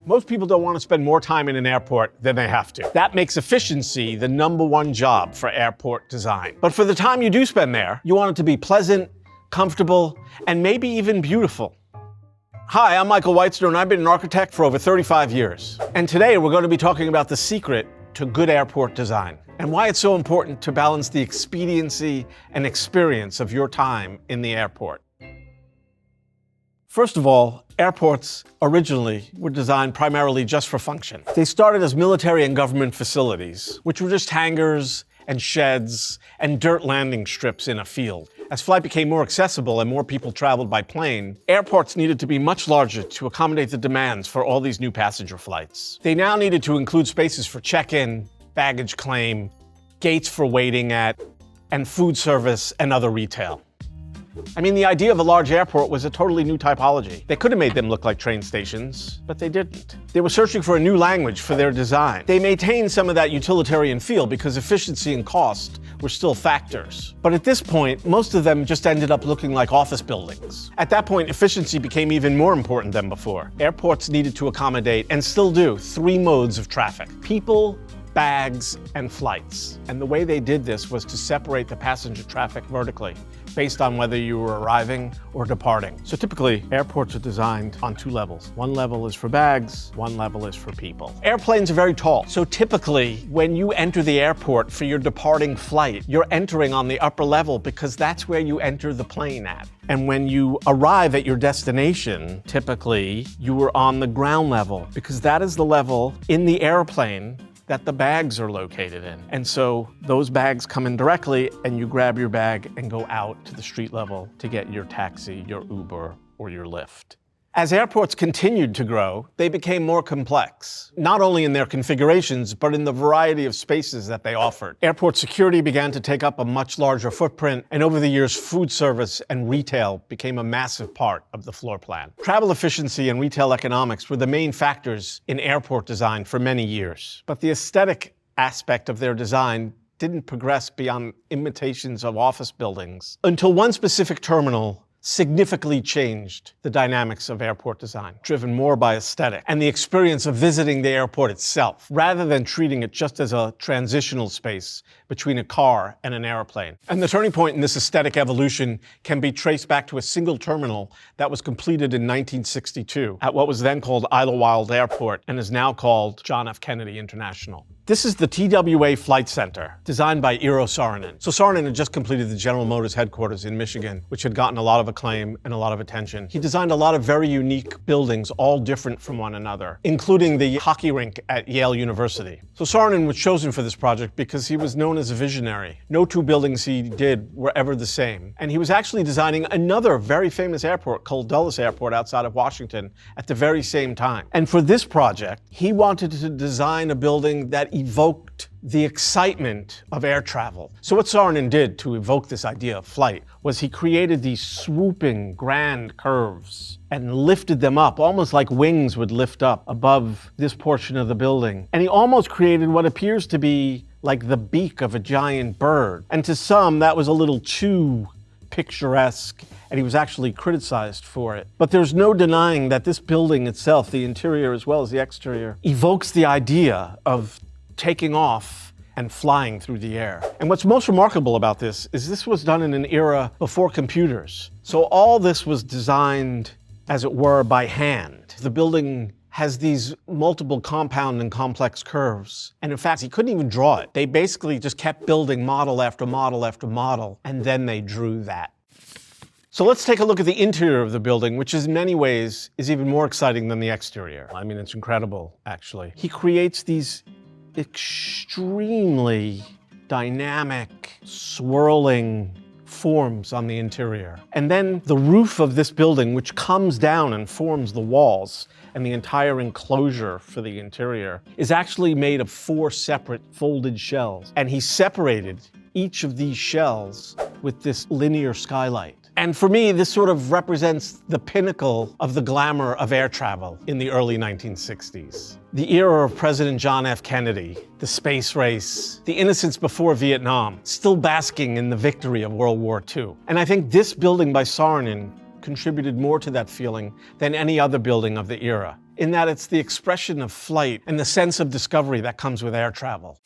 Most people don't want to spend more time in an airport than they have to. That makes efficiency the #1 job for airport design. But for the time you do spend there, you want it to be pleasant, comfortable, and maybe even beautiful. Hi, I'm Michael Wyetzner, and I've been an architect for over 35 years. And today we're going to be talking about the secret to good airport design and why it's so important to balance the expediency and experience of your time in the airport. First of all, airports originally were designed primarily just for function. They started as military and government facilities, which were just hangars and sheds and dirt landing strips in a field. As flight became more accessible and more people traveled by plane, airports needed to be much larger to accommodate the demands for all these new passenger flights. They now needed to include spaces for check-in, baggage claim, gates for waiting at, and food service and other retail. I mean, the idea of a large airport was a totally new typology. They could have made them look like train stations, but they didn't. They were searching for a new language for their design. They maintained some of that utilitarian feel because efficiency and cost were still factors. But at this point, most of them just ended up looking like office buildings. At that point, efficiency became even more important than before. Airports needed to accommodate, and still do, 3 modes of traffic: people, bags, and flights. And the way they did this was to separate the passenger traffic vertically, based on whether you were arriving or departing. So typically, airports are designed on 2 levels. 1 level is for bags, 1 level is for people. Airplanes are very tall, so typically, when you enter the airport for your departing flight, you're entering on the upper level because that's where you enter the plane at. And when you arrive at your destination, typically, you are on the ground level because that is the level in the airplane that the bags are located in. And so those bags come in directly and you grab your bag and go out to the street level to get your taxi, your Uber, or your Lyft. As airports continued to grow, they became more complex, not only in their configurations, but in the variety of spaces that they offered. Airport security began to take up a much larger footprint, and over the years, food service and retail became a massive part of the floor plan. Travel efficiency and retail economics were the main factors in airport design for many years, but the aesthetic aspect of their design didn't progress beyond imitations of office buildings until one specific terminal significantly changed the dynamics of airport design, driven more by aesthetic and the experience of visiting the airport itself, rather than treating it just as a transitional space between a car and an airplane. And the turning point in this aesthetic evolution can be traced back to a single terminal that was completed in 1962 at what was then called Idlewild Airport and is now called John F. Kennedy International. This is the TWA Flight Center, designed by Eero Saarinen. So Saarinen had just completed the General Motors headquarters in Michigan, which had gotten a lot of acclaim and a lot of attention. He designed a lot of very unique buildings, all different from one another, including the hockey rink at Yale University. So Saarinen was chosen for this project because he was known as a visionary. No 2 buildings he did were ever the same. And he was actually designing another very famous airport called Dulles Airport outside of Washington at the very same time. And for this project, he wanted to design a building that evoked the excitement of air travel. So what Saarinen did to evoke this idea of flight was he created these swooping, grand curves and lifted them up, almost like wings would lift up above this portion of the building. And he almost created what appears to be like the beak of a giant bird. And to some, that was a little too picturesque, and he was actually criticized for it. But there's no denying that this building itself, the interior as well as the exterior, evokes the idea of taking off and flying through the air. And what's most remarkable about this is this was done in an era before computers. So all this was designed, as it were, by hand. The building has these multiple compound and complex curves. And in fact, he couldn't even draw it. They basically just kept building model after model after model, and then they drew that. So let's take a look at the interior of the building, which in many ways is even more exciting than the exterior. I mean, it's incredible, actually. He creates these extremely dynamic, swirling forms on the interior. And then the roof of this building, which comes down and forms the walls and the entire enclosure for the interior, is actually made of 4 separate folded shells. And he separated each of these shells with this linear skylight. And for me, this sort of represents the pinnacle of the glamour of air travel in the early 1960s. The era of President John F. Kennedy, the space race, the innocence before Vietnam, still basking in the victory of World War II. And I think this building by Saarinen contributed more to that feeling than any other building of the era. in that it's the expression of flight and the sense of discovery that comes with air travel.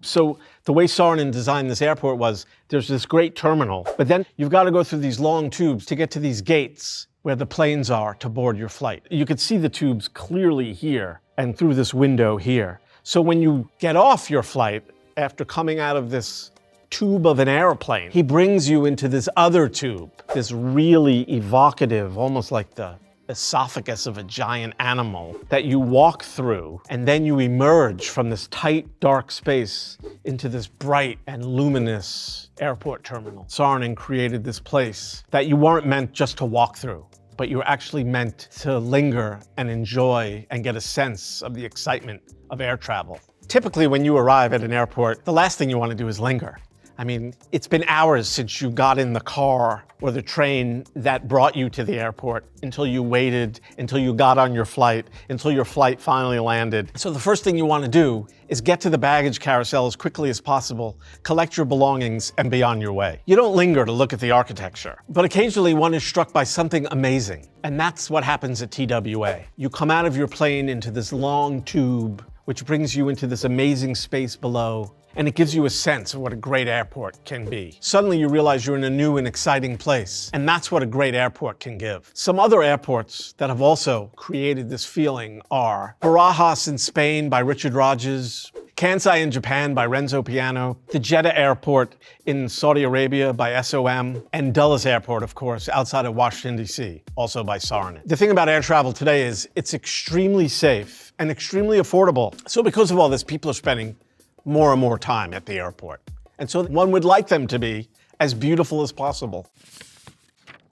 So the way Saarinen designed this airport was there's this great terminal, but then you've got to go through these long tubes to get to these gates where the planes are to board your flight. You could see the tubes clearly here and through this window here. So when you get off your flight, after coming out of this tube of an airplane, he brings you into this other tube, this really evocative, almost like the esophagus of a giant animal that you walk through, and then you emerge from this tight, dark space into this bright and luminous airport terminal. Saarinen created this place that you weren't meant just to walk through, but you were actually meant to linger and enjoy and get a sense of the excitement of air travel. Typically, when you arrive at an airport, the last thing you want to do is linger. I mean, it's been hours since you got in the car or the train that brought you to the airport until you waited, until you got on your flight, until your flight finally landed. So the first thing you want to do is get to the baggage carousel as quickly as possible, collect your belongings, and be on your way. You don't linger to look at the architecture, but occasionally one is struck by something amazing. And that's what happens at TWA. You come out of your plane into this long tube, which brings you into this amazing space below, and it gives you a sense of what a great airport can be. Suddenly you realize you're in a new and exciting place, and that's what a great airport can give. Some other airports that have also created this feeling are Barajas in Spain by Richard Rogers, Kansai in Japan by Renzo Piano, the Jeddah Airport in Saudi Arabia by SOM, and Dulles Airport, of course, outside of Washington, D.C., also by Saarinen. The thing about air travel today is it's extremely safe and extremely affordable. So because of all this, people are spending more and more time at the airport. And so one would like them to be as beautiful as possible.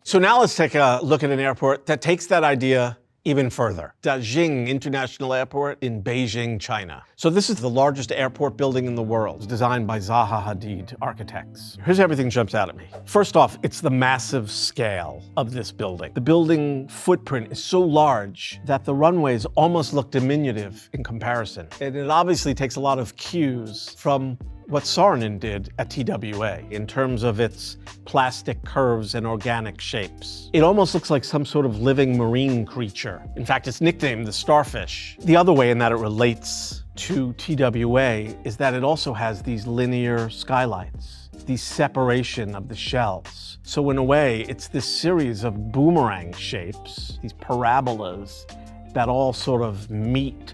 So now let's take a look at an airport that takes that idea even further. Daxing International Airport in Beijing, China. So this is the largest airport building in the world, designed by Zaha Hadid architects. Here's everything jumps out at me. First off, it's the massive scale of this building. The building footprint is so large that the runways almost look diminutive in comparison. And it obviously takes a lot of cues from what Saarinen did at TWA in terms of its plastic curves and organic shapes. It almost looks like some sort of living marine creature. In fact, it's nicknamed the starfish. The other way in that it relates to TWA is that it also has these linear skylights, the separation of the shells. So in a way, it's this series of boomerang shapes, these parabolas that all sort of meet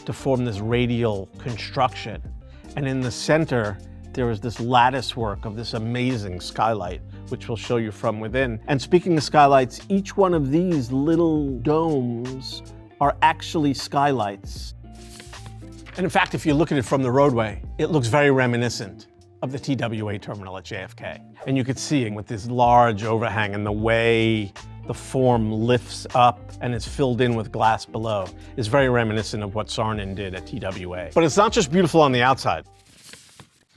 to form this radial construction. And in the center, there is this lattice work of this amazing skylight, which we'll show you from within. And speaking of skylights, each one of these little domes are actually skylights. And in fact, if you look at it from the roadway, it looks very reminiscent of the TWA terminal at JFK. And you could see with this large overhang and the way the form lifts up and is filled in with glass below is very reminiscent of what Saarinen did at TWA. But it's not just beautiful on the outside.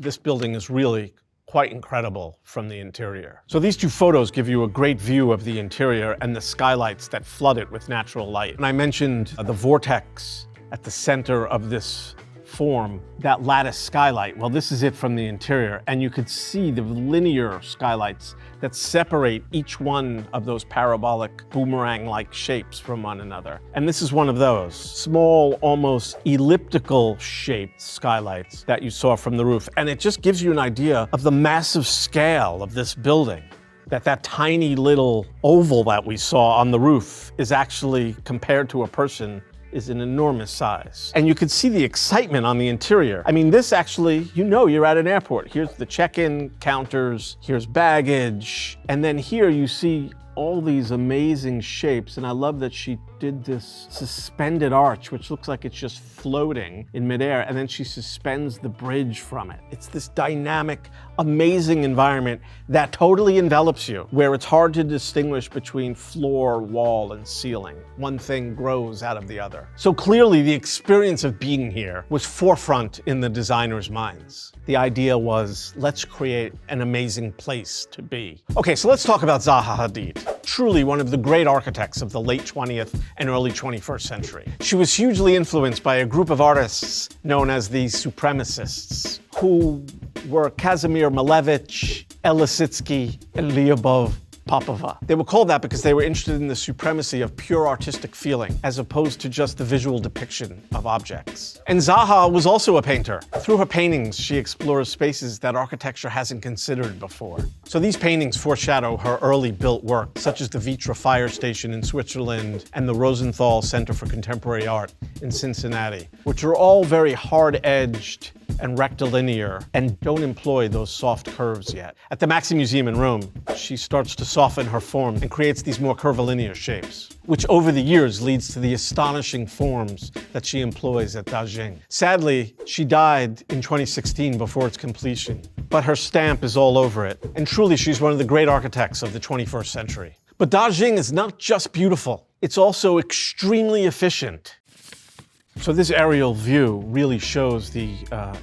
This building is really quite incredible from the interior. So these two photos give you a great view of the interior and the skylights that flood it with natural light. And I mentioned the vortex at the center of this form, that lattice skylight. Well, this is it from the interior, and you could see the linear skylights that separate each one of those parabolic boomerang-like shapes from one another. And this is one of those small, almost elliptical shaped skylights that you saw from the roof. And it just gives you an idea of the massive scale of this building. That tiny little oval that we saw on the roof is actually, compared to a person, is an enormous size. And you could see the excitement on the interior. I mean, this actually, you know you're at an airport. Here's the check-in counters, here's baggage, and then here you see all these amazing shapes. And I love that she did this suspended arch, which looks like it's just floating in midair, and then she suspends the bridge from it. It's this dynamic, amazing environment that totally envelops you, where it's hard to distinguish between floor, wall, and ceiling. One thing grows out of the other. So clearly the experience of being here was forefront in the designers' minds. The idea was, let's create an amazing place to be. Okay, so let's talk about Zaha Hadid. Truly one of the great architects of the late 20th and early 21st century. She was hugely influenced by a group of artists known as the Supremacists, who were Kazimir Malevich, El Lissitzky, and Lyubov Popova. They were called that because they were interested in the supremacy of pure artistic feeling, as opposed to just the visual depiction of objects. And Zaha was also a painter. Through her paintings, she explores spaces that architecture hasn't considered before. So these paintings foreshadow her early built work, such as the Vitra Fire Station in Switzerland and the Rosenthal Center for Contemporary Art in Cincinnati, which are all very hard-edged and rectilinear and don't employ those soft curves yet. At the Maxi Museum in Rome, she starts to soften her form and creates these more curvilinear shapes, which over the years leads to the astonishing forms that she employs at Daxing. Sadly, she died in 2016 before its completion, but her stamp is all over it, and truly she's one of the great architects of the 21st century. But Daxing is not just beautiful, it's also extremely efficient. So this aerial view really shows the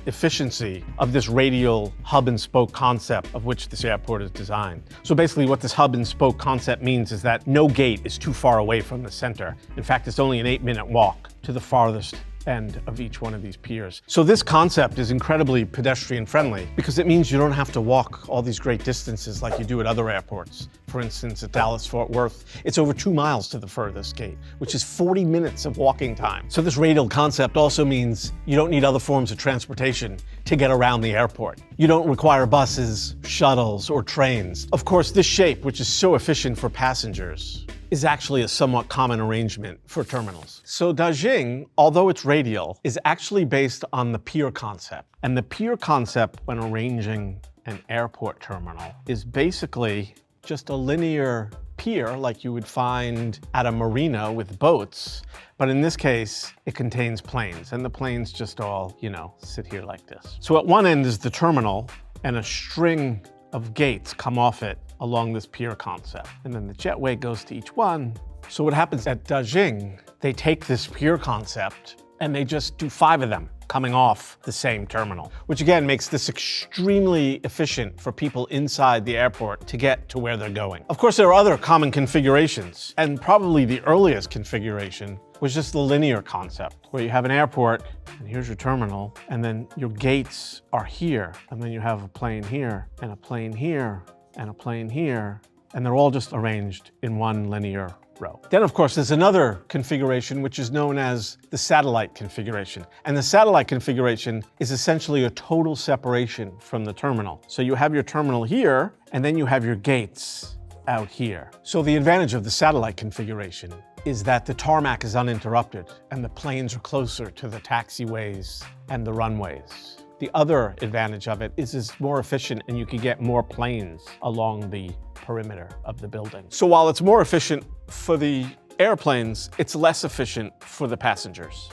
efficiency of this radial hub and spoke concept of which this airport is designed. So basically what this hub and spoke concept means is that no gate is too far away from the center. In fact, it's only an 8-minute walk to the farthest end of each one of these piers. So this concept is incredibly pedestrian friendly because it means you don't have to walk all these great distances like you do at other airports. For instance, at Dallas-Fort Worth, it's over 2 miles to the furthest gate, which is 40 minutes of walking time. So this radial concept also means you don't need other forms of transportation to get around the airport. You don't require buses, shuttles, or trains. Of course, this shape, which is so efficient for passengers, is actually a somewhat common arrangement for terminals. So Daxing, although it's radial, is actually based on the pier concept. And the pier concept when arranging an airport terminal is basically just a linear pier like you would find at a marina with boats. But in this case, it contains planes, and the planes just all, sit here like this. So at one end is the terminal, and a string of gates come off it along this pier concept. And then the jetway goes to each one. So what happens at Daxing, they take this pier concept and they just do 5 of them coming off the same terminal, which again makes this extremely efficient for people inside the airport to get to where they're going. Of course, there are other common configurations, and probably the earliest configuration was just the linear concept, where you have an airport, and here's your terminal, and then your gates are here, and then you have a plane here, and a plane here, and a plane here, and they're all just arranged in one linear row. Then, of course, there's another configuration which is known as the satellite configuration. And the satellite configuration is essentially a total separation from the terminal. So you have your terminal here, and then you have your gates out here. So the advantage of the satellite configuration is that the tarmac is uninterrupted and the planes are closer to the taxiways and the runways. The other advantage of it is it's more efficient and you can get more planes along the perimeter of the building. So while it's more efficient for the airplanes, it's less efficient for the passengers.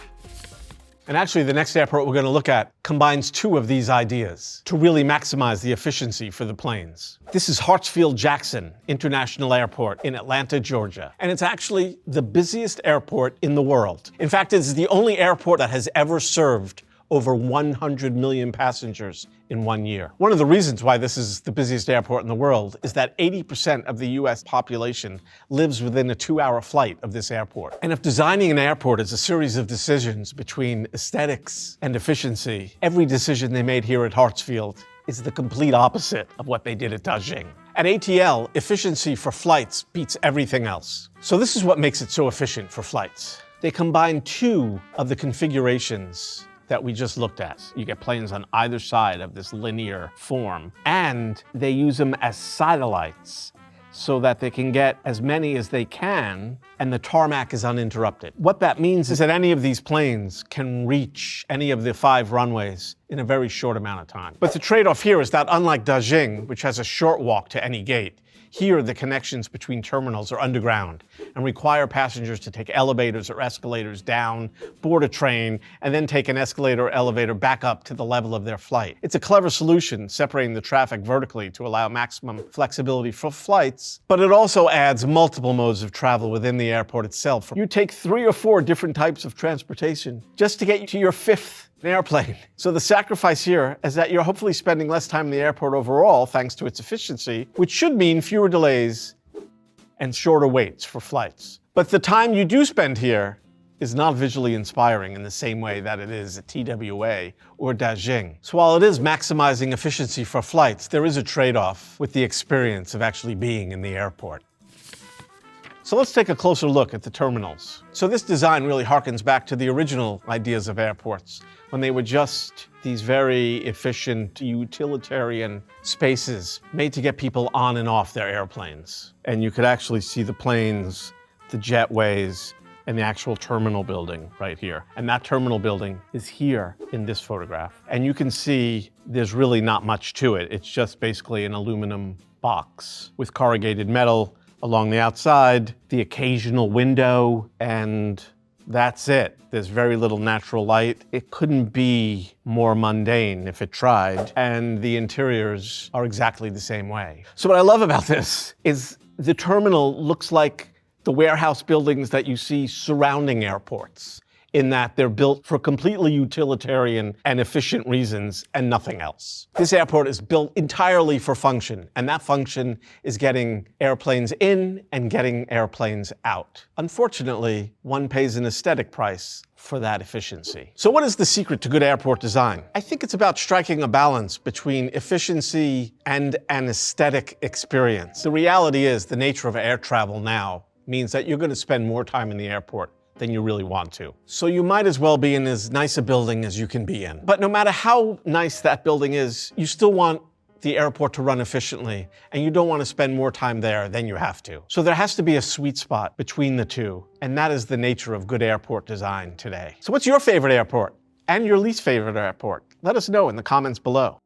And actually, the next airport we're going to look at combines 2 of these ideas to really maximize the efficiency for the planes. This is Hartsfield-Jackson International Airport in Atlanta, Georgia. And it's actually the busiest airport in the world. In fact, it's the only airport that has ever served over 100 million passengers in 1 year. One of the reasons why this is the busiest airport in the world is that 80% of the US population lives within a 2-hour flight of this airport. And if designing an airport is a series of decisions between aesthetics and efficiency, every decision they made here at Hartsfield is the complete opposite of what they did at Daxing. At ATL, efficiency for flights beats everything else. So this is what makes it so efficient for flights. They combine 2 of the configurations that we just looked at. You get planes on either side of this linear form, and they use them as satellites so that they can get as many as they can, and the tarmac is uninterrupted. What that means is that any of these planes can reach any of the 5 runways in a very short amount of time. But the trade-off here is that unlike Daxing, which has a short walk to any gate, here the connections between terminals are underground and require passengers to take elevators or escalators down, board a train, and then take an escalator or elevator back up to the level of their flight. It's a clever solution, separating the traffic vertically to allow maximum flexibility for flights, but it also adds multiple modes of travel within the airport itself. You take 3 or 4 different types of transportation just to get you to your 5th airplane. So the sacrifice here is that you're hopefully spending less time in the airport overall thanks to its efficiency, which should mean fewer delays and shorter waits for flights. But the time you do spend here is not visually inspiring in the same way that it is at TWA or Daxing. So while it is maximizing efficiency for flights, there is a trade-off with the experience of actually being in the airport. So let's take a closer look at the terminals. So this design really harkens back to the original ideas of airports, when they were just these very efficient, utilitarian spaces made to get people on and off their airplanes. And you could actually see the planes, the jetways, and the actual terminal building right here. And that terminal building is here in this photograph. And you can see there's really not much to it. It's just basically an aluminum box with corrugated metal along the outside, the occasional window, and that's it. There's very little natural light. It couldn't be more mundane if it tried, and the interiors are exactly the same way. So what I love about this is the terminal looks like the warehouse buildings that you see surrounding airports, in that they're built for completely utilitarian and efficient reasons and nothing else. This airport is built entirely for function, and that function is getting airplanes in and getting airplanes out. Unfortunately, one pays an aesthetic price for that efficiency. So what is the secret to good airport design? I think it's about striking a balance between efficiency and an aesthetic experience. The reality is the nature of air travel now means that you're going to spend more time in the airport than you really want to. So you might as well be in as nice a building as you can be in. But no matter how nice that building is, you still want the airport to run efficiently, and you don't want to spend more time there than you have to. So there has to be a sweet spot between the two, and that is the nature of good airport design today. So what's your favorite airport and your least favorite airport? Let us know in the comments below.